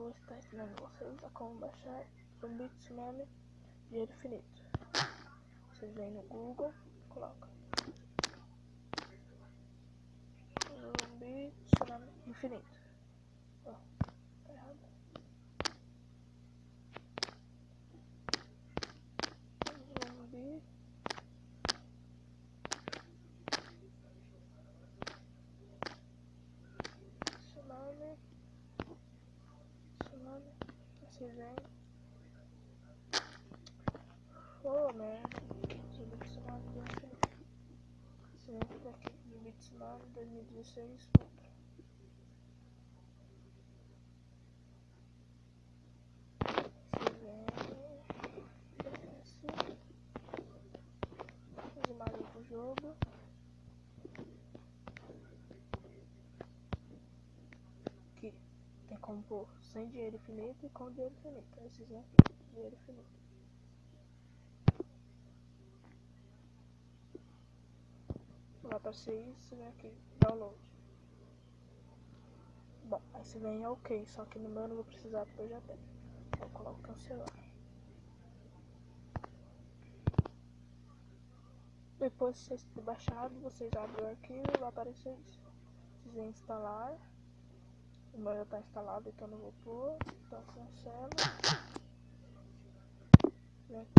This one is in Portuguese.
vou estar ensinando vocês a como baixar Zumbi Tsunami Dinheiro Infinito. Vocês vêm no Google, coloca Zumbi Tsunami Infinito. Ó, tá errado. Zumbi Tsunami. Vocês vêm. Oh, merda. Zumbi Tsunami Dinheiro Infinito. Você entra aqui, Zumbi Tsunami 2016 Ultra. Você vem, desce as imagens do jogo. Aqui tem como pôr sem dinheiro infinito e com dinheiro infinito. Aí vocês vêm aqui, dinheiro infinito. Vai aparecer isso, você vem aqui, download. Bom, aí você vem em OK, só que no meu eu não vou precisar porque eu já tenho. Eu coloco cancelar. Depois de vocês terem baixado, vocês abrem o arquivo e vai aparecer isso. Vocês vêm instalar. O meu já está instalado, então não vou pôr. Então cancela. Vem aqui,